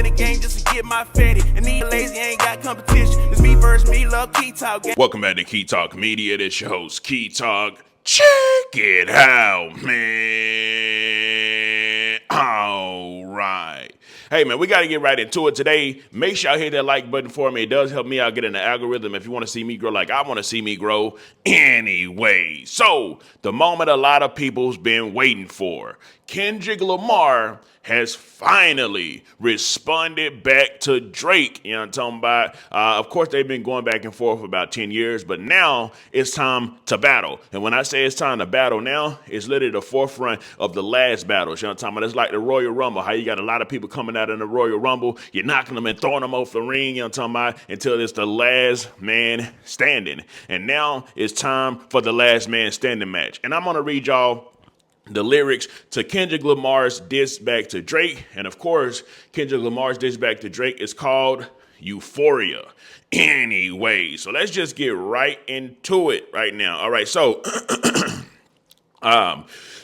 in the game just to get my fatty. And these lazy ain't got competition. It's me versus me, love Key Talk. Welcome back to Key Talk Media. This your host, Key Talk. Check it out, man. All right. Hey, man, we got to get right into it today. Make sure y'all hit that like button for me. It does help me out get in the algorithm if you want to see me grow like I want to see me grow anyway. So, the moment a lot of people's been waiting for. Kendrick Lamar has finally responded back to Drake. You know what I'm talking about? Of course, they've been going back and forth for about 10 years, but now it's time to battle. And when I say it's time to battle now, it's literally the forefront of the last battles. You know what I'm talking about? It's like the Royal Rumble, how you got a lot of people coming out in the Royal Rumble. You're knocking them and throwing them off the ring, you know what I'm talking about, until it's the last man standing. And now it's time for the last man standing match. And I'm going to read y'all the lyrics to Kendrick Lamar's diss back to Drake. And of course, Kendrick Lamar's diss back to Drake is called EUPHORIA. Anyway, so let's just get right into it right now. All right, so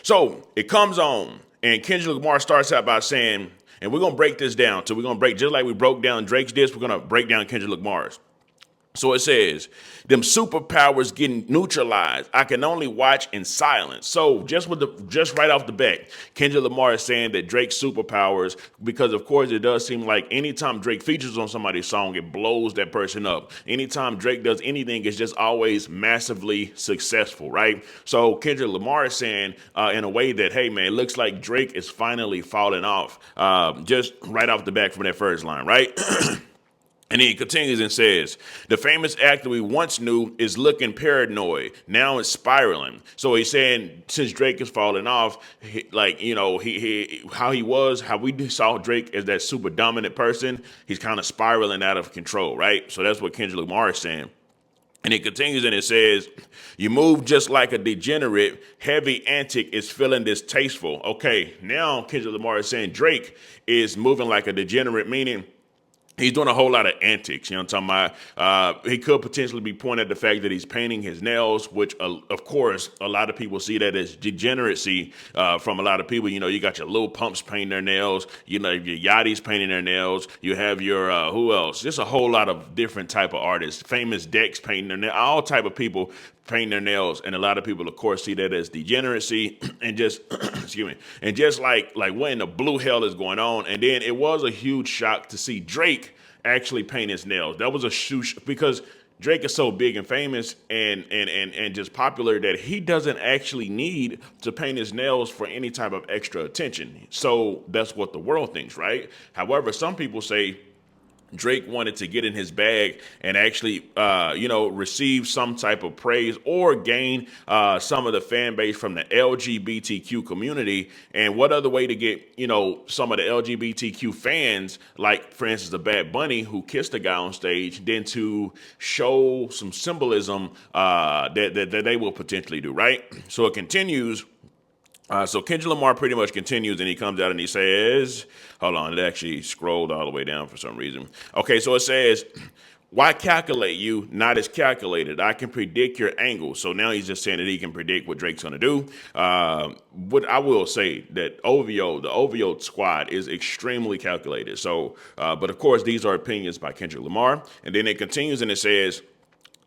so it comes on, and Kendrick Lamar starts out by saying, and we're going to break this down. So we're going to break, just like we broke down Drake's diss, we're going to break down Kendrick Lamar's. So it says, them superpowers getting neutralized. I can only watch in silence. So just right off the bat, Kendrick Lamar is saying that Drake's superpowers, because of course it does seem like anytime Drake features on somebody's song, it blows that person up. Anytime Drake does anything, it's just always massively successful, right? So Kendrick Lamar is saying in a way that, hey man, it looks like Drake is finally falling off. Just right off the bat from that first line, right? And then he continues and says, the famous actor we once knew is looking paranoid. Now it's spiraling. So he's saying since Drake is falling off, how we saw Drake as that super dominant person, he's kind of spiraling out of control, right? So that's what Kendrick Lamar is saying. And it continues and it says, you move just like a degenerate, heavy antic is feeling distasteful. Okay, now Kendrick Lamar is saying Drake is moving like a degenerate, meaning he's doing a whole lot of antics, you know what I'm talking about? He could potentially be pointing at the fact that he's painting his nails, which, of course, a lot of people see that as degeneracy from a lot of people. You know, you got your Lil Pumps painting their nails. You know, your Yachty's painting their nails. You have your, who else? Just a whole lot of different type of artists. Famous Dex painting their nails. All type of people painting their nails, and a lot of people, of course, see that as degeneracy, and just excuse me, and just like what in the blue hell is going on. And then it was a huge shock to see Drake actually paint his nails. That was a shoot, because Drake is so big and famous and just popular that he doesn't actually need to paint his nails for any type of extra attention. So that's what the world thinks, right? However, some people say Drake wanted to get in his bag and actually, receive some type of praise or gain some of the fan base from the LGBTQ community. And what other way to get, some of the LGBTQ fans, like, for instance, the Bad Bunny who kissed a guy on stage, than to show some symbolism that they will potentially do, right? So it continues. So Kendrick Lamar pretty much continues, and he comes out and he says, hold on, it actually scrolled all the way down for some reason. Okay, so it says, why calculate you, not as calculated? I can predict your angle. So now he's just saying that he can predict what Drake's going to do. What I will say that the OVO squad is extremely calculated. So, but of course, these are opinions by Kendrick Lamar. And then it continues and it says,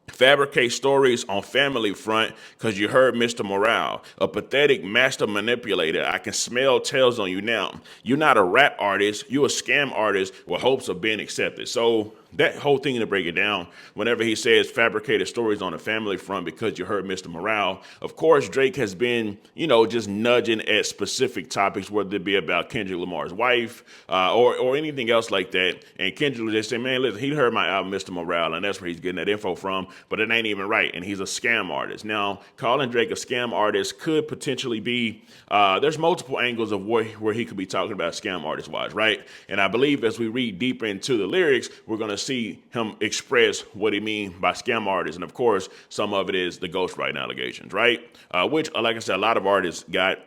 fabricate stories on family front because you heard Mr. Morale, a pathetic master manipulator. I can smell tails on you now. You're not a rap artist. You're a scam artist with hopes of being accepted. So that whole thing, to break it down, whenever he says fabricated stories on the family front because you heard Mr. Morale, of course, Drake has been, just nudging at specific topics, whether it be about Kendrick Lamar's wife or anything else like that. And Kendrick was just saying, man, listen, he heard my album, Mr. Morale, and that's where he's getting that info from, but it ain't even right. And he's a scam artist. Now, calling Drake a scam artist could potentially be, there's multiple angles of where he could be talking about scam artist-wise, right? And I believe as we read deeper into the lyrics, we're going to see him express what he means by scam artists. And of course, some of it is the ghostwriting allegations, right? Which, like I said, a lot of artists got,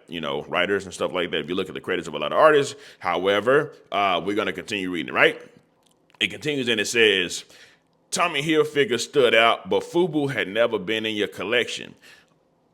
writers and stuff like that. If you look at the credits of a lot of artists, however, we're going to continue reading, right? It continues and it says, Tommy Hilfiger stood out, but FUBU had never been in your collection.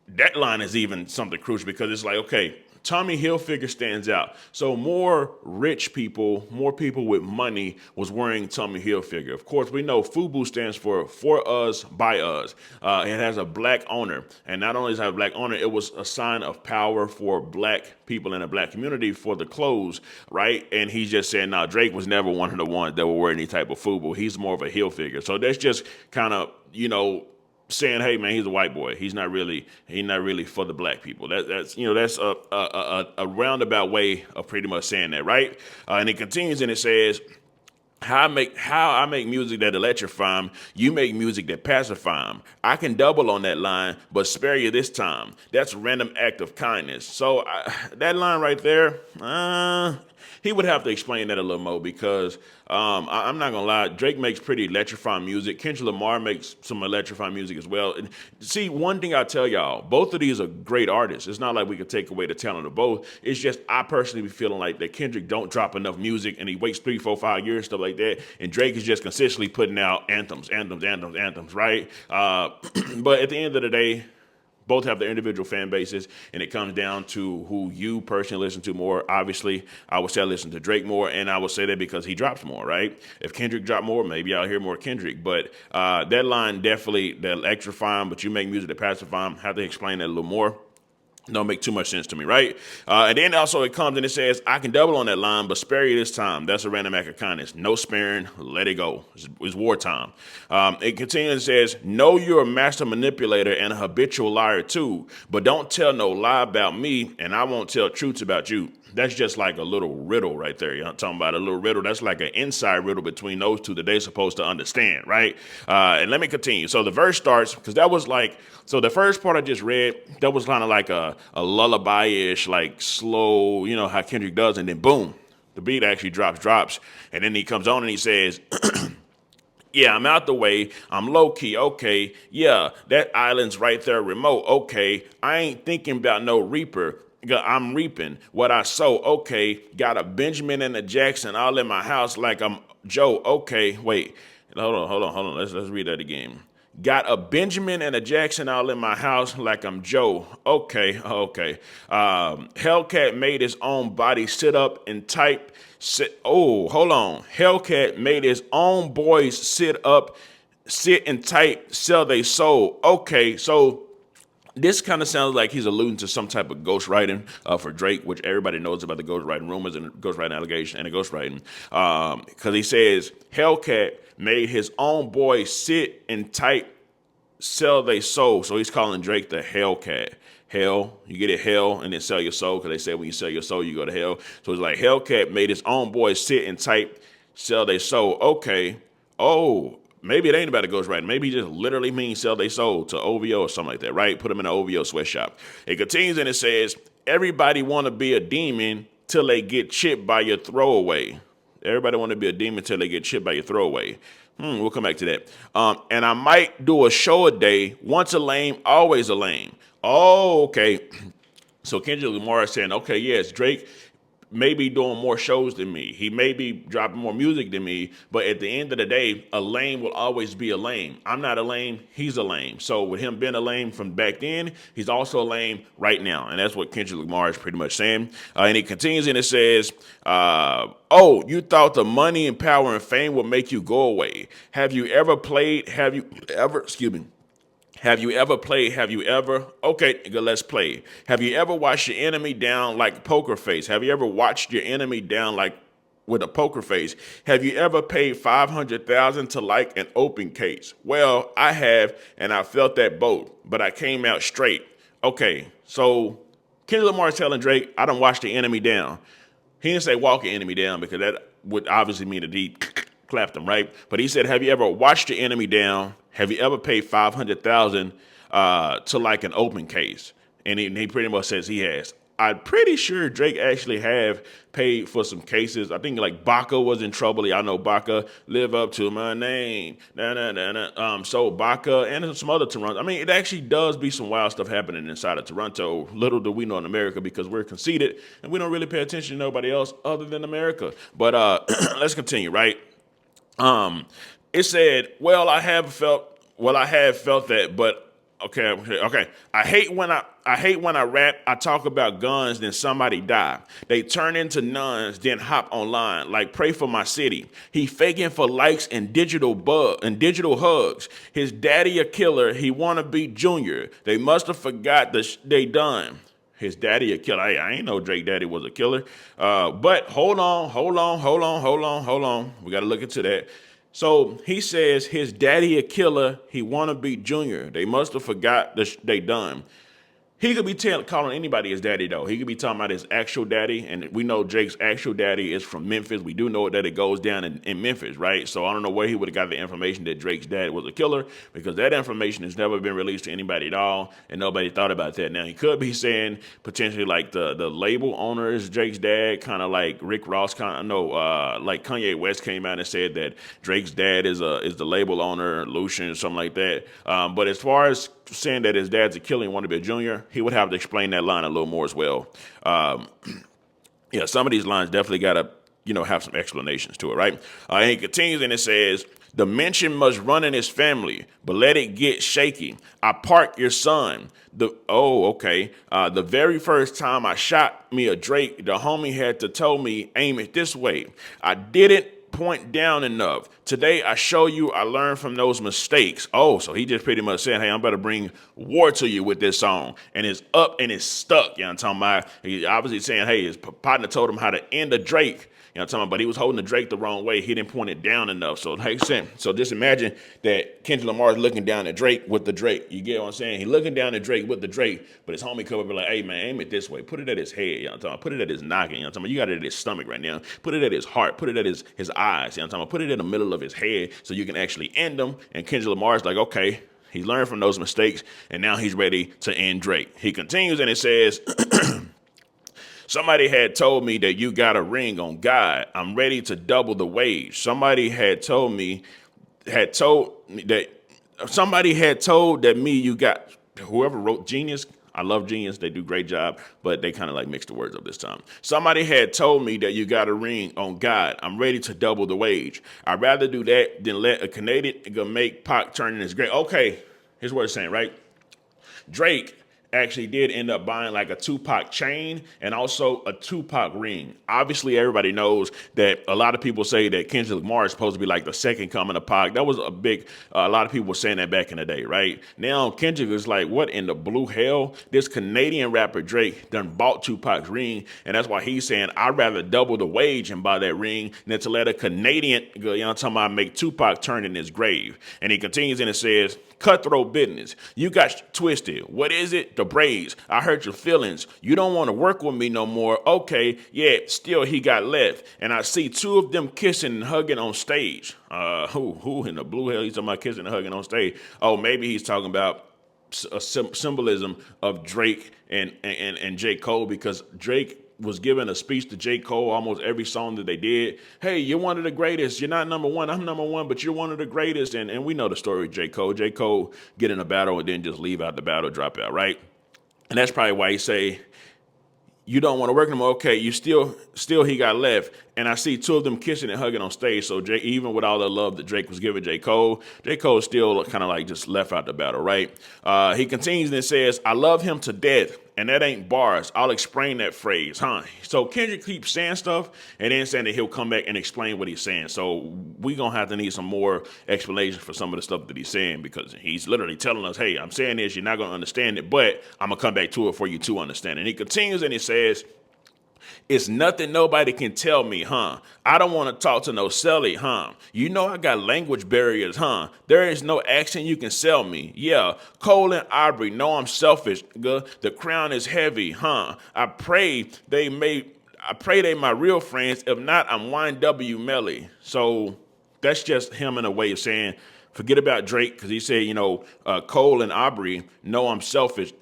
That line is even something crucial because it's like, okay, Tommy Hilfiger stands out. So more rich people, more people with money was wearing Tommy Hilfiger. Of course, we know FUBU stands for us, by us. It has a black owner. And not only does it have a black owner, it was a sign of power for black people in the black community for the clothes, right? And he's just saying, now Drake was never one of the ones that would wear any type of FUBU. He's more of a Hilfiger. So that's just kind of, saying, hey man, he's a white boy. He's not really for the black people. That's a roundabout way of pretty much saying that, right? And it continues and it says, how I make music that electrify 'em, you make music that pacify 'em. I can double on that line, but spare you this time. That's a random act of kindness. So that line right there, he would have to explain that a little more because I'm not gonna lie, Drake makes pretty electrifying music. Kendrick Lamar makes some electrifying music as well. And see, one thing I tell y'all, both of these are great artists. It's not like we could take away the talent of both. It's just I personally be feeling like that Kendrick don't drop enough music and he waits 3, 4, 5 years, stuff like that. And Drake is just consistently putting out anthems, right? But at the end of the day, both have their individual fan bases, and it comes down to who you personally listen to more. Obviously, I would say I listen to Drake more, and I would say that because he drops more, right? If Kendrick dropped more, maybe I'll hear more Kendrick. But that line definitely, that electrifying, but you make music that pacify 'em, have to explain that a little more. Don't make too much sense to me, right? And then also it comes and it says, I can double on that line, but spare you this time. That's a random act of kindness. No sparing, let it go. It's wartime. It continues and says, know you're a master manipulator and a habitual liar too, but don't tell no lie about me and I won't tell truths about you. That's just like a little riddle right there. You're talking about a little riddle. That's like an inside riddle between those two that they're supposed to understand, right? And let me continue. So the verse starts, because that was like, so the first part I just read, that was kind of like a lullaby-ish, like slow, how Kendrick does, and then boom, the beat actually drops, and then he comes on and he says, yeah, I'm out the way. I'm low key. Okay. Yeah, that island's right there remote. Okay. I ain't thinking about no reaper. I'm reaping what I sow. Okay. Got a Benjamin and a Jackson all in my house like I'm Joe. Okay. Wait. Hold on. Let's read that again. Got a Benjamin and a Jackson all in my house like I'm Joe. Okay. Hellcat made his own body sit up and type. Hold on. Hellcat made his own boys sit and type, sell they soul. Okay, so this kind of sounds like he's alluding to some type of ghostwriting for Drake, which everybody knows about the ghostwriting rumors and ghostwriting allegation and the ghostwriting. Because he says Hellcat made his own boys sit and type, sell they soul. So he's calling Drake the Hellcat. Hell, you get it, hell, and then sell your soul, because they say when you sell your soul, you go to hell. So it's like Hellcat made his own boys sit and type, sell their soul. Okay. Oh, maybe it ain't about the ghostwriting. Maybe he just literally means sell their soul to OVO or something like that, right? Put them in an OVO sweatshop. It continues and it says, everybody want to be a demon till they get chipped by your throwaway. Everybody want to be a demon till they get chipped by your throwaway. We'll come back to that. And I might do a show a day. Once a lame, always a lame. Oh, okay. So Kendrick Lamar is saying, okay, yes, Drake may be doing more shows than me. He may be dropping more music than me, but at the end of the day, a lame will always be a lame. I'm not a lame, he's a lame. So with him being a lame from back then, he's also a lame right now. And that's what Kendrick Lamar is pretty much saying. And it continues and it says, you thought the money and power and fame would make you go away. Have you ever? Okay, let's play. Have you ever watched your enemy down like poker face? Have you ever watched your enemy down like with a poker face? Have you ever paid $500,000 to like an open case? Well, I have, and I felt that both, but I came out straight. Okay, so Kendrick Lamar is telling Drake, I done watched the enemy down. He didn't say walk your enemy down because that would obviously mean that he clapped him, right? But he said, have you ever watched the enemy down? Have you ever paid $500,000 to like an open case? And he pretty much says he has. I'm pretty sure Drake actually have paid for some cases. I think like Baca was in trouble. Y'all know Baca, live up to my name. So Baca and some other Toronto. I mean, it actually does be some wild stuff happening inside of Toronto. Little do we know in America because we're conceited and we don't really pay attention to nobody else other than America. But let's continue, right? It said, I have felt that, but Okay. I hate when I rap. I talk about guns, then somebody die. They turn into nuns, then hop online. Like pray for my city. He faking for likes and digital hugs. His daddy a killer. He wanna be Junior. They must have forgot they done. His daddy a killer. I ain't know Drake daddy was a killer. But hold on. We got to look into that. So he says his daddy a killer. He wanna be Junior. They must have forgot they done. He could be calling anybody his daddy, though. He could be talking about his actual daddy, and we know Drake's actual daddy is from Memphis. We do know that it goes down in Memphis, right? So I don't know where he would have got the information that Drake's dad was a killer, because that information has never been released to anybody at all, and nobody thought about that. Now, he could be saying potentially like the label owner is Drake's dad, kind of like Rick Ross, like Kanye West came out and said that Drake's dad is the label owner, Lucian, or something like that. But as far as saying that his dad's a killer and want to be a junior, he would have to explain that line a little more as well. Yeah, some of these lines definitely got to, have some explanations to it, right? And he continues and it says, the mention must run in his family, but let it get shaky. I park your son. The very first time I shot me a Drake, the homie had to tell me, aim it this way. I didn't point down enough. Today, I show you I learned from those mistakes. Oh, so he just pretty much said, hey, I'm about to bring war to you with this song. And it's up and it's stuck. You know what I'm talking about? He obviously saying, hey, his partner told him how to end a Drake. You know what I'm talking about? But he was holding the Drake the wrong way. He didn't point it down enough. So like I said, so just imagine that Kendrick Lamar is looking down at Drake with the Drake. You get what I'm saying? He's looking down at Drake with the Drake, but his homie come up and be like, hey man, aim it this way. Put it at his head. You know what I'm talking about? Put it at his noggin. You know what I'm talking about? You got it at his stomach right now. Put it at his heart. Put it at his eyes. You know what I'm talking about? Put it in the middle of his head so you can actually end him. And Kendrick Lamar's like, okay, he learned from those mistakes, and now he's ready to end Drake. He continues and it says, somebody had told me that you got a ring on God. I'm ready to double the wage. Somebody had told that me you got, whoever wrote Genius, I love Genius, they do a great job, but they kind of like mixed the words up this time. Somebody had told me that you got a ring on God. I'm ready to double the wage. I'd rather do that than let a Canadian nigga make Pac turn in his grave. Okay, here's what it's saying, right? Drake actually did end up buying like a Tupac chain and also a Tupac ring. Obviously, everybody knows that a lot of people say that Kendrick Lamar is supposed to be like the second coming of Pac. That was a lot of people were saying that back in the day, right? Now, Kendrick is like, what in the blue hell? This Canadian rapper Drake done bought Tupac's ring, and that's why he's saying, I'd rather double the wage and buy that ring than to let a Canadian, talking about make Tupac turn in his grave. And he continues and it says, cutthroat business. You got twisted. What is it? The braids. I hurt your feelings. You don't want to work with me no more. Okay, yeah, still he got left. And I see two of them kissing and hugging on stage. Who in the blue hell he's talking about kissing and hugging on stage? Oh, maybe he's talking about a symbolism of Drake and J. Cole, because Drake was giving a speech to J. Cole almost every song that they did. Hey, you're one of the greatest. You're not number one. I'm number one, but you're one of the greatest. And we know the story of J. Cole. J. Cole get in a battle and then just leave out the battle, drop out, right? And that's probably why he say, you don't want to work no more. Okay, you still he got left. And I see two of them kissing and hugging on stage. So Drake, even with all the love that Drake was giving J. Cole still kind of like just left out the battle, right? He continues and says, I love him to death. And that ain't bars. I'll explain that phrase, huh? So Kendrick keeps saying stuff and then saying that he'll come back and explain what he's saying. So we going to have to need some more explanation for some of the stuff that he's saying, because he's literally telling us, hey, I'm saying this, you're not going to understand it, but I'm going to come back to it for you to understand. And he continues and he says, it's nothing nobody can tell me, huh? I don't want to talk to no celly, huh? You know I got language barriers, huh? There is no accent you can sell me. Yeah, Cole and Aubrey know I'm selfish. The crown is heavy, huh? I pray they my real friends. If not, I'm YNW Melly. So that's just him in a way of saying, forget about Drake, because he said, Cole and Aubrey know I'm selfish.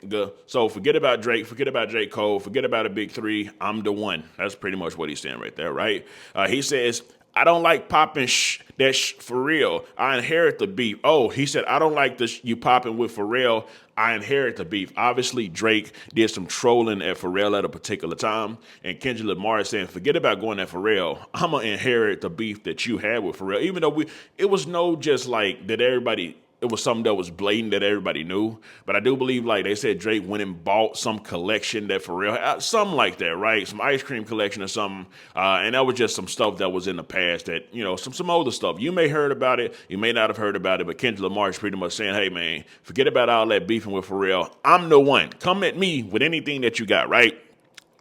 So forget about Drake, forget about J. Cole, forget about the big three. I'm the one. That's pretty much what he's saying right there, right? He says, I don't like popping for real. I inherit the beef. Oh, he said, I don't like you popping with Pharrell. I inherit the beef. Obviously, Drake did some trolling at Pharrell at a particular time. And Kendrick Lamar is saying, forget about going at Pharrell. I'm going to inherit the beef that you had with Pharrell. Even though it was no just like that everybody it was something that was blatant that everybody knew. But I do believe, like they said, Drake went and bought some collection that for real, something like that, right? Some ice cream collection or something. And that was just some stuff that was in the past that, some older stuff. You may heard about it, you may not have heard about it, but Kendrick Lamar is pretty much saying, hey man, forget about all that beefing with Pharrell. I'm the one. Come at me with anything that you got, right?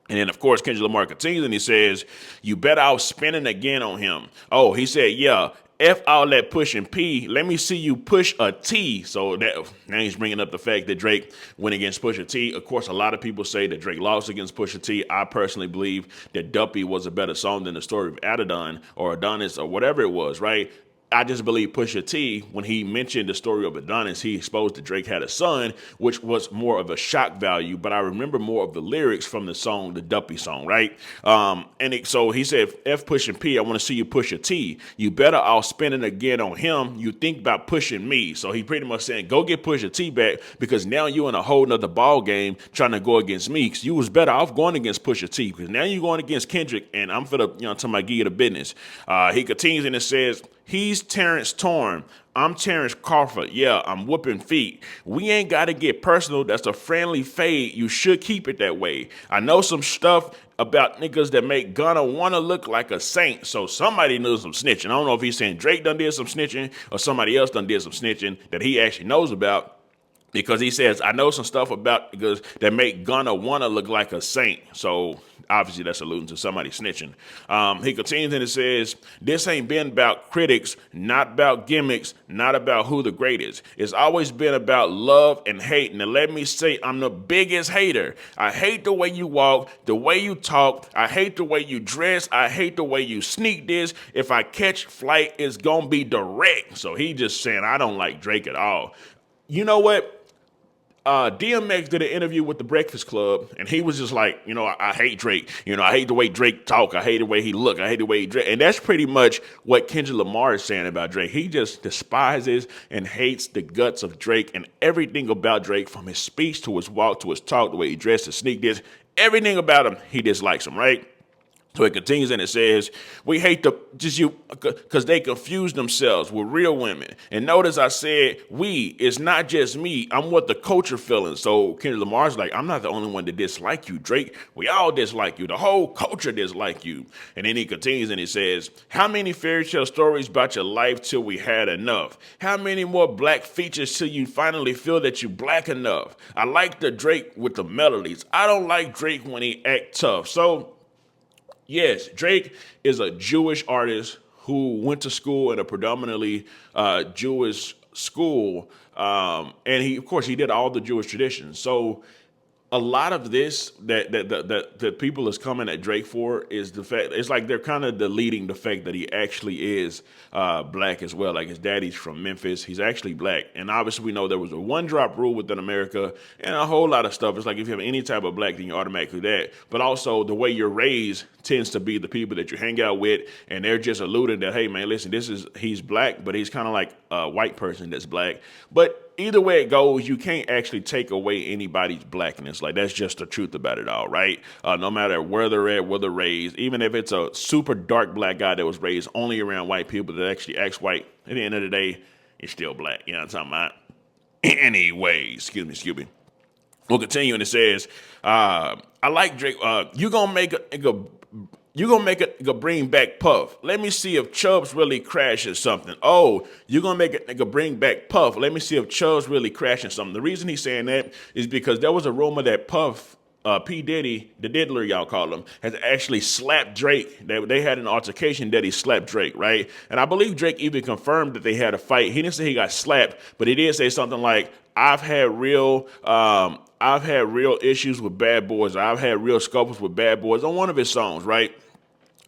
And then, of course, Kendrick Lamar continues and he says, you better out spinning again on him. Oh, he said, yeah, F all that pushing P. Let me see you push a T. So now he's bringing up the fact that Drake went against Pusha T. Of course, a lot of people say that Drake lost against Pusha T. I personally believe that Duppy was a better song than the story of Adidon or Adonis or whatever it was, right? I just believe Pusha T, when he mentioned the story of Adonis, he exposed that Drake had a son, which was more of a shock value. But I remember more of the lyrics from the song, the Duppy song, right? So he said, F pushing P, I want to see you push a T. You better all spinning again on him. You think about pushing me. So he pretty much saying, go get Pusha T back because now you're in a whole nother ball game trying to go against me. Because you was better off going against Pusha T because now you're going against Kendrick and I'm for the, to my give you the business. He continues and it says, he's Terrence Torn. I'm Terrence Crawford. Yeah, I'm whooping feet. We ain't got to get personal. That's a friendly fade. You should keep it that way. I know some stuff about niggas that make Gunna want to look like a saint. So somebody knows some snitching. I don't know if he's saying Drake done did some snitching or somebody else done did some snitching that he actually knows about. Because he says, I know some stuff about niggas that make Gunna want to look like a saint. So obviously that's alluding to somebody snitching. He continues and it says, this ain't been about critics, not about gimmicks, not about who the greatest. It's always been about love and hate. Now let me say, I'm the biggest hater. I hate the way you walk, the way you talk. I hate the way you dress. I hate the way you sneak this. If I catch flight, it's going to be direct. So he just saying, I don't like Drake at all. You know what? DMX did an interview with the Breakfast Club, and he was just like, I hate Drake. I hate the way Drake talk. I hate the way he look. I hate the way he dress. And that's pretty much what Kendrick Lamar is saying about Drake. He just despises and hates the guts of Drake and everything about Drake, from his speech to his walk to his talk, the way he dressed, his sneak this, everything about him, he dislikes him, right? So it continues and it says, we hate because they confuse themselves with real women. And notice I said, it's not just me. I'm what the culture feeling. So Kendrick Lamar's like, I'm not the only one that dislike you, Drake. We all dislike you. The whole culture dislike you. And then he continues and he says, how many fairy tale stories about your life till we had enough? How many more black features till you finally feel that you black enough? I like the Drake with the melodies. I don't like Drake when he act tough. So yes, Drake is a Jewish artist who went to school in a predominantly Jewish school, and he did all the Jewish traditions. So a lot of this that people is coming at Drake for is the fact, it's like they're kind of deleting the fact that he actually is black as well. Like his daddy's from Memphis. He's actually black. And obviously we know there was a one drop rule within America and a whole lot of stuff. It's like if you have any type of black, then you're automatically that. But also the way you're raised tends to be the people that you hang out with. And they're just alluding that, hey man, listen, he's black, but he's kind of like a white person that's black. But either way it goes, you can't actually take away anybody's blackness. Like, that's just the truth about it all, right? No matter where they're at, where they're raised, even if it's a super dark black guy that was raised only around white people that actually acts white, at the end of the day, you're still black. You know what I'm talking about? Anyway, excuse me. We'll continue, and it says, I like Drake. You gonna make a bring back Puff. Let me see if Chubbs really crashing something. Oh, you're going to make a nigga bring back Puff. Let me see if Chubbs really crashing something. The reason he's saying that is because there was a rumor that Puff, P. Diddy, the diddler y'all call him, has actually slapped Drake. They had an altercation that he slapped Drake, right? And I believe Drake even confirmed that they had a fight. He didn't say he got slapped, but he did say something like, I've had real issues with bad boys. I've had real scuffles with bad boys on one of his songs, right?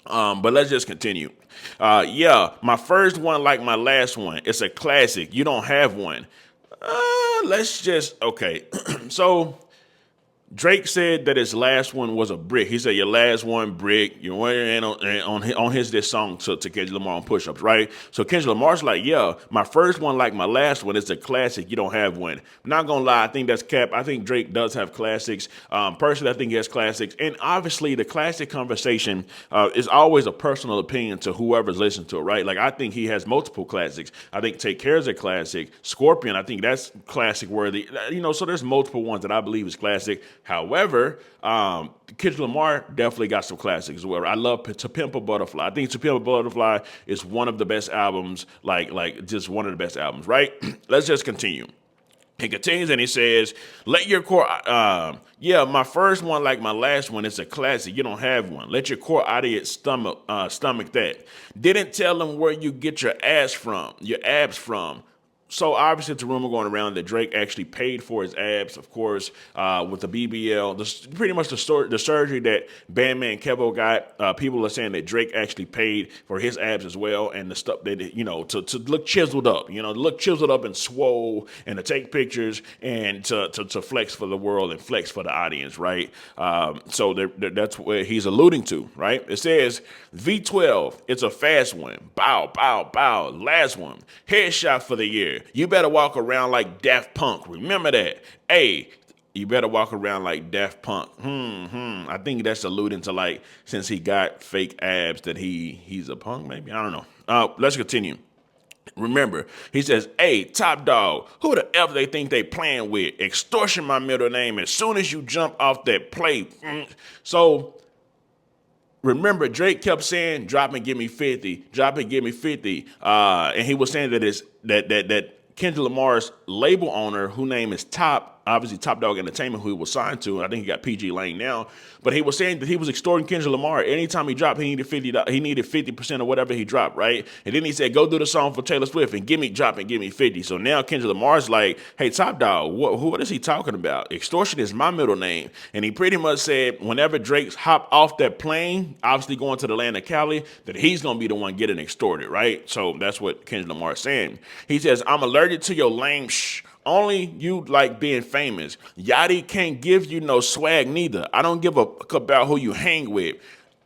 But let's just continue. My first one like my last one. It's a classic. You don't have one. Okay. So Drake said that his last one was a brick. He said your last one brick. You know, and on his this song to Kendrick Lamar on push-ups, right? So Kendrick Lamar's like, yeah, my first one like my last one is a classic. You don't have one. I'm not gonna lie, I think that's cap. I think Drake does have classics. Personally, I think he has classics, and obviously the classic conversation is always a personal opinion to whoever's listening to it, right? Like I think he has multiple classics. I think Take Care is a classic. Scorpion, I think that's classic worthy. You know, so there's multiple ones that I believe is classic. However, Kendrick Lamar definitely got some classics as well. I love To Pimp a Butterfly. I think To Pimp a Butterfly is one of the best albums, like just one of the best albums, right? Let's just continue. He continues and he says, let your core, yeah, my first one, like my last one, is a classic. You don't have one. Let your core audience stomach that. Didn't tell them where you get your abs from. So obviously it's a rumor going around that Drake actually paid for his abs, of course, with the BBL. Pretty much the surgery that Bandman Kevo got. People are saying that Drake actually paid for his abs as well, and the stuff that, you know, to look chiseled up, you know, to look chiseled up and swole, and to take pictures and to flex for the world and flex for the audience, right? So that's what he's alluding to, right? It says V12, it's a fast one. Bow, bow, bow. Last one. Headshot for the year. You better walk around like Daft Punk. Remember that. Hey, you better walk around like Daft Punk. I think that's alluding to, like, since he got fake abs that he's a punk, maybe. I don't know. Let's continue. Remember, he says, hey, top dog, who the F they think they playing with? Extortion my middle name as soon as you jump off that plate. So remember, Drake kept saying, drop and give me 50, drop and give me 50. And he was saying that Kendrick Lamar's label owner, whose name is obviously Top Dog Entertainment, who he was signed to, and I think he got PG Lane now, but he was saying that he was extorting Kendrick Lamar. Anytime he dropped, he needed 50% of whatever he dropped, right? And then he said, go do the song for Taylor Swift and drop and give me 50. So now Kendrick Lamar's like, hey, Top Dog, what is he talking about? Extortion is my middle name. And he pretty much said whenever Drake hopped off that plane, obviously going to the land of Cali, that he's going to be the one getting extorted, right? So that's what Kendrick Lamar is saying. He says, I'm allergic to your lame shh. Only you like being famous. Yachty can't give you no swag neither. I don't give a fuck about who you hang with.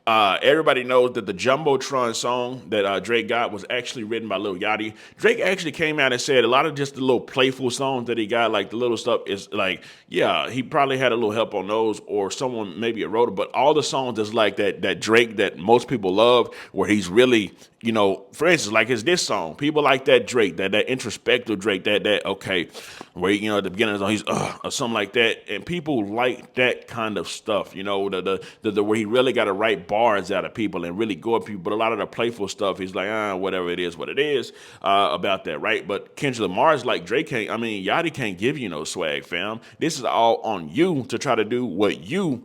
Everybody knows that the Jumbotron song that Drake got was actually written by Lil Yachty. Drake actually came out and said a lot of just the little playful songs that he got, like the little stuff is like, yeah, he probably had a little help on those, or someone maybe wrote it, but all the songs is like that Drake that most people love, where he's really, you know, for instance, like it's this song. People like that Drake, that introspective Drake, that okay, where, you know, at the beginning of the song he's or something like that, and people like that kind of stuff, you know, the where he really got to write bars out of people and really go at people. But a lot of the playful stuff, he's like, whatever it is, what it is about that, right? But Kendrick Lamar's like, Yachty can't give you no swag, fam. This is all on you to try to do what you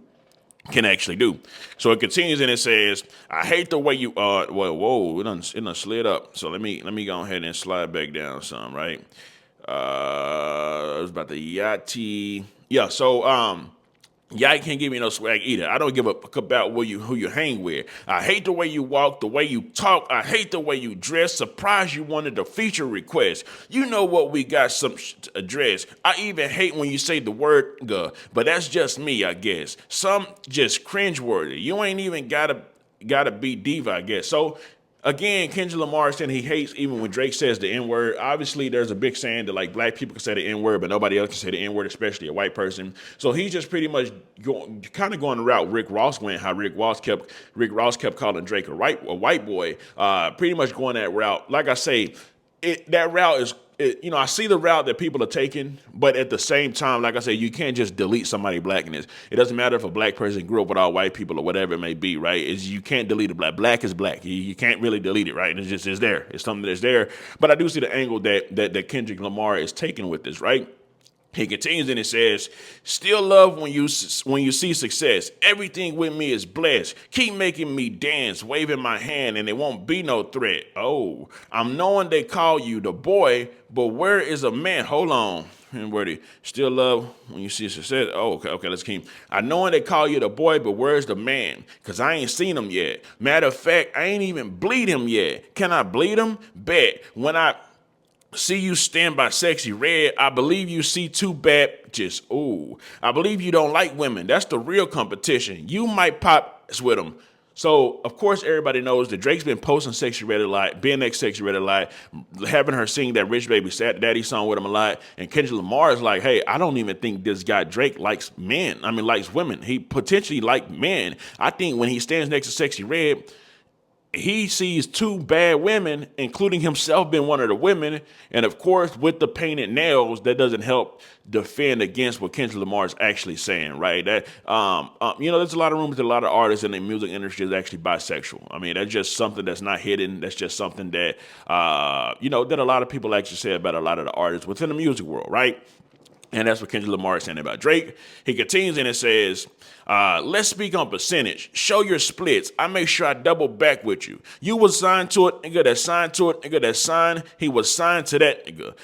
can actually do. So it continues and it says, I hate the way you whoa, it done slid up. So let me go ahead and slide back down some, right? It was about the Yachty. Yeah, so Yachty can't give me no swag either. I don't give a fuck about who you hang with. I hate the way you walk, the way you talk. I hate the way you dress. Surprised you wanted a feature request. You know what, we got some to address. I even hate when you say the word "guh," but that's just me, I guess. Some just cringeworthy. You ain't even gotta be diva, I guess. So again, Kendrick Lamar saying he hates even when Drake says the N-word. Obviously, there's a big saying that, like, black people can say the N-word, but nobody else can say the N-word, especially a white person. So he's just pretty much going the route Rick Ross went, how Rick Ross kept calling Drake a white boy, pretty much going that route. Like I say, that route is, you know, I see the route that people are taking, but at the same time, like I said, you can't just delete somebody's blackness. It doesn't matter if a black person grew up with all white people or whatever it may be, right? You can't delete a black. Black is black. You can't really delete it, right? It's there. It's something that's there. But I do see the angle that Kendrick Lamar is taking with this, right? He continues and it says, still love when you see success. Everything with me is blessed. Keep making me dance, waving my hand, and it won't be no threat. Oh, I'm knowing they call you the boy, but where is a man? Hold on. And where they still love when you see success. Oh, okay, let's keep. I know they call you the boy, but where's the man? Because I ain't seen him yet. Matter of fact, I ain't even bleed him yet. Can I bleed him? Bet. See you stand by sexy red. I believe you see two bad just ooh. I believe you don't like women. That's the real competition. You might pop with them. So of course everybody knows that Drake's been posting sexy red a lot, being next sexy red a lot, having her sing that Rich Baby Daddy song with him a lot. And Kendrick Lamar is like, hey, I don't even think this guy Drake likes men. I mean likes women. He potentially like men. I think when he stands next to sexy red, he sees two bad women, including himself being one of the women. And of course, with the painted nails, that doesn't help defend against what Kendrick Lamar is actually saying, right? That, there's a lot of rumors that a lot of artists in the music industry is actually bisexual. I mean, that's just something that's not hidden. That's just something that, that a lot of people actually say about a lot of the artists within the music world, right? And that's what Kendrick Lamar is saying about Drake. He continues and it says, let's speak on percentage. Show your splits. I make sure I double back with you. You was signed to it, nigga that signed to it, nigga that signed. He was signed to that, nigga.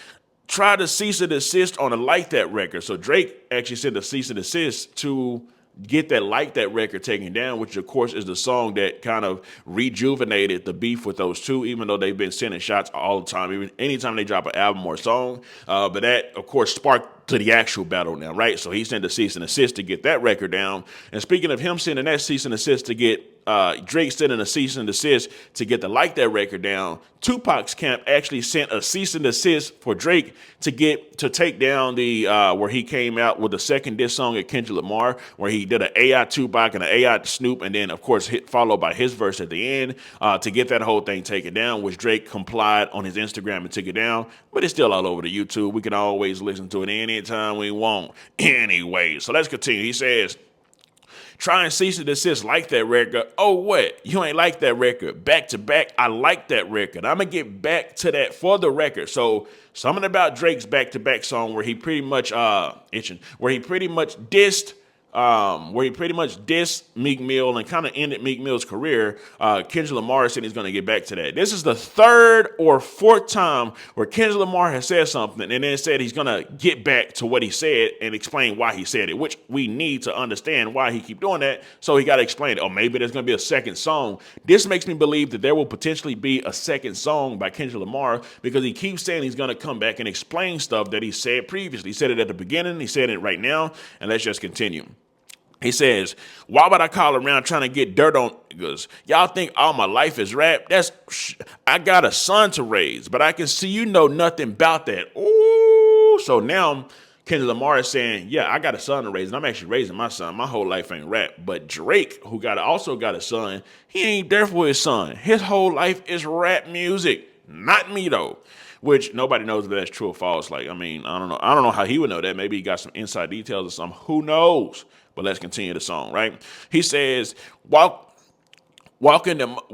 Try to cease and desist on a Like That record. So Drake actually sent a cease and desist to get that Like That record taken down, which of course is the song that kind of rejuvenated the beef with those two, even though they've been sending shots all the time, even anytime they drop an album or a song. But that, of course, sparked to the actual battle now, right? So he sent a cease and desist to get that record down. And speaking of him sending that cease and desist to get Drake sending a cease and desist to get the Like That record down, Tupac's camp actually sent a cease and desist for Drake to take down the where he came out with the second diss song at Kendrick Lamar, where he did an AI Tupac and an AI Snoop, and then of course followed by his verse at the end to get that whole thing taken down, which Drake complied on his Instagram and took it down. But it's still all over the YouTube. We can always listen to it anytime we want. Anyway, so let's continue. He says, try and cease and desist Like That record. Oh, what? You ain't like that record. Back to back, I like that record. I'm going to get back to that for the record. So something about Drake's back to back song where he pretty much dissed Meek Mill and kind of ended Meek Mill's career. Kendrick Lamar said he's going to get back to that. This is the third or fourth time where Kendrick Lamar has said something and then said he's going to get back to what he said and explain why he said it, which we need to understand why he keep doing that. So he got to explain it. Oh, maybe there's going to be a second song. This makes me believe that there will potentially be a second song by Kendrick Lamar because he keeps saying he's going to come back and explain stuff that he said previously. He said it at the beginning. He said it right now. And let's just continue. He says, why would I call around trying to get dirt on niggas? Y'all think all my life is rap? I got a son to raise, but I can see you know nothing about that. Ooh, so now Kendrick Lamar is saying, yeah, I got a son to raise, and I'm actually raising my son. My whole life ain't rap. But Drake, who also got a son, he ain't there for his son. His whole life is rap music. Not me, though. Which nobody knows if that's true or false. Like, I mean, I don't know. I don't know how he would know that. Maybe he got some inside details or something. Who knows? But let's continue the song, right? He says, walking them up,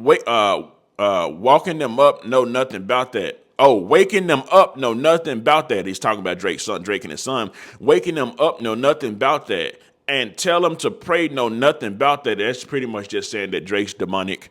know nothing about that. Oh, waking them up, know nothing about that. He's talking about Drake's son, Drake and his son. Waking them up, know nothing about that. And tell them to pray, know nothing about that. That's pretty much just saying that Drake's demonic.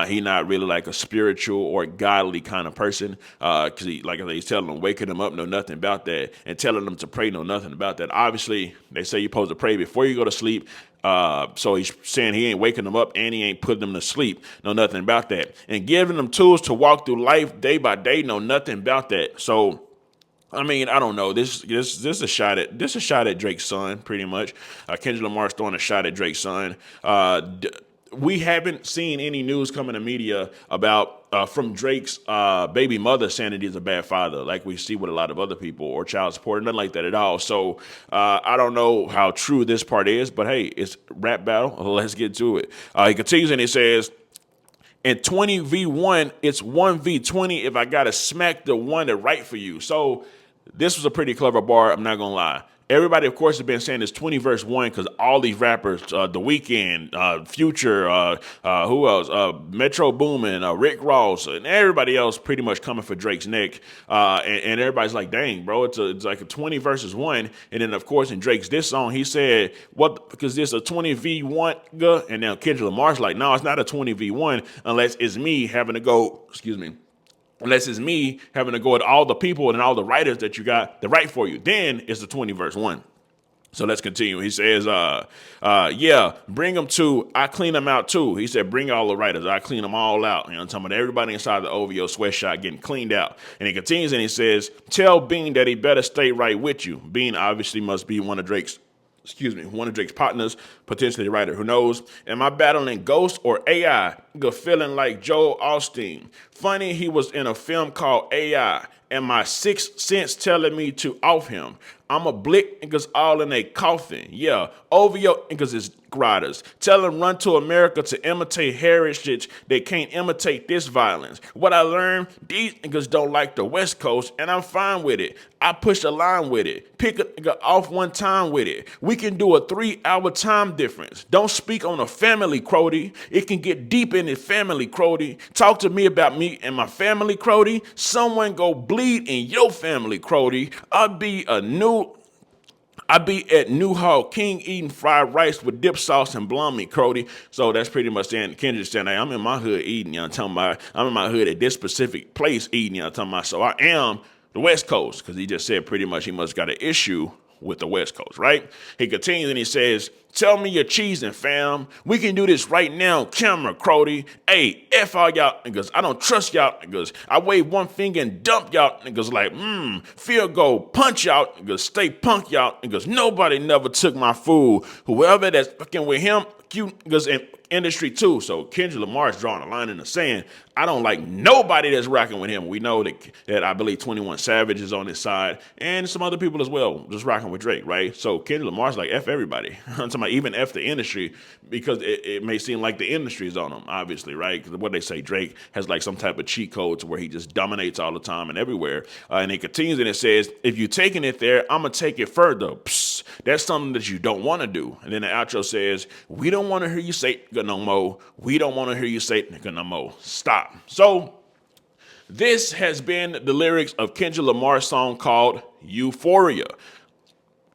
He not really like a spiritual or godly kind of person. Because he's telling them, waking them up, know nothing about that. And telling them to pray, know nothing about that. Obviously, they say you're supposed to pray before you go to sleep. So he's saying he ain't waking them up and he ain't putting them to sleep. Know nothing about that. And giving them tools to walk through life day by day. Know nothing about that. So, I mean, I don't know. This is a shot at Drake's son, pretty much. Kendrick Lamar's throwing a shot at Drake's son. We haven't seen any news coming to media about from Drake's baby mother saying that he's a bad father, like we see with a lot of other people, or child support, nothing like that at all. So I don't know how true this part is, but hey, it's rap battle. Let's get to it. He continues and he says, in 20v1, it's 1v20 if I gotta smack the one that right for you. So this was a pretty clever bar, I'm not gonna lie. Everybody, of course, has been saying it's 20 verse 1 because all these rappers, The Weeknd, Future, who else? Metro Boomin, Rick Ross, and everybody else pretty much coming for Drake's neck. And everybody's like, dang, bro, it's like a 20 versus 1. And then, of course, in Drake's this song, he said, what? Because this a 20v1? And now Kendrick Lamar's like, no, it's not a 20v1 unless it's me having to go, unless it's me having to go at all the people and all the writers that you got that write for you. Then it's the 20 verse 1. So let's continue. He says, yeah, bring them to, I clean them out too. He said, bring all the writers. I clean them all out. You know, I'm talking about everybody inside the OVO sweatshop getting cleaned out. And he continues and he says, tell Bean that he better stay right with you. Bean obviously must be one of Drake's partners, potentially the writer, who knows? Am I battling Ghost or AI? Good feeling like Joel Osteen. Funny, he was in a film called AI, and my sixth sense telling me to off him. I'm a blick niggas all in a coffin. Yeah, OVO niggas is riders. Tell them run to America to imitate heritage. They can't imitate this violence. What I learned, these niggas don't like the West Coast, and I'm fine with it. I push a line with it. Pick a nigga off one time with it. We can do a 3-hour time difference. Don't speak on a family, Cody. It can get deep in the family, Cody. Talk to me about me and my family, Cody. Someone go bleed in your family, Cody. I be at Newhall King eating fried rice with dip sauce and blummy, Cody. So that's pretty much saying, Kendrick saying, hey, I'm in my hood eating, you know what I'm talking about? I'm in my hood at this specific place eating, you know what I'm talking about? So I am the West Coast, because he just said pretty much he must got an issue with the West Coast, right? He continues and he says, tell me you're cheesing, fam. We can do this right now, camera, Cody. Hey, F all y'all niggas. I don't trust y'all niggas. I wave one finger and dump y'all niggas like, field goal, punch y'all niggas, stay punk y'all niggas. Nobody never took my food. Whoever that's fucking with him, you niggas in industry too. So Kendrick Lamar is drawing a line in the sand. I don't like nobody that's rocking with him. We know that I believe 21 Savage is on his side and some other people as well just rocking with Drake, right? So Kendrick Lamar's like, F everybody. I'm talking about even F the industry, because it may seem like the industry is on him, obviously, right? Because what they say, Drake has like some type of cheat code to where he just dominates all the time and everywhere. And it continues and it says, if you're taking it there, I'm going to take it further. Psst, that's something that you don't want to do. And then the outro says, we don't want to hear you say nigga no more. We don't want to hear you say nigga no more. Stop. So this has been the lyrics of Kendrick Lamar's song called Euphoria.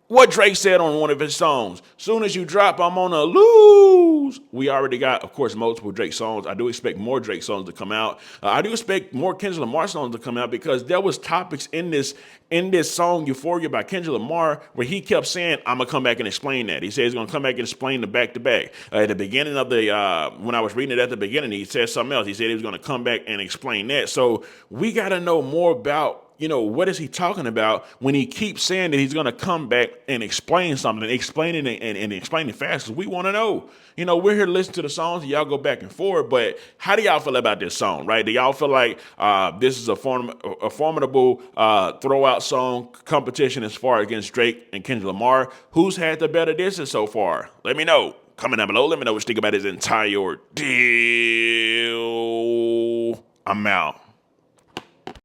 What Drake said on one of his songs, soon as you drop, I'm on a lose. We already got, of course, multiple Drake songs. I do expect more Drake songs to come out. I do expect more Kendrick Lamar songs to come out, because there was topics in this song Euphoria by Kendrick Lamar where he kept saying, I'm going to come back and explain that. He said he's going to come back and explain the back-to-back. At the beginning of when I was reading it at the beginning, he said something else. He said he was going to come back and explain that. So we got to know more about, what is he talking about when he keeps saying that he's going to come back and explain something, explaining it and explaining fast, because we want to know. We're here to listen to the songs, and y'all go back and forth, but how do y'all feel about this song, right? Do y'all feel like this is a formidable throwout song competition as far against Drake and Kendrick Lamar? Who's had the better disses so far? Let me know. Comment down below. Let me know what you think about his entire ordeal. I'm out.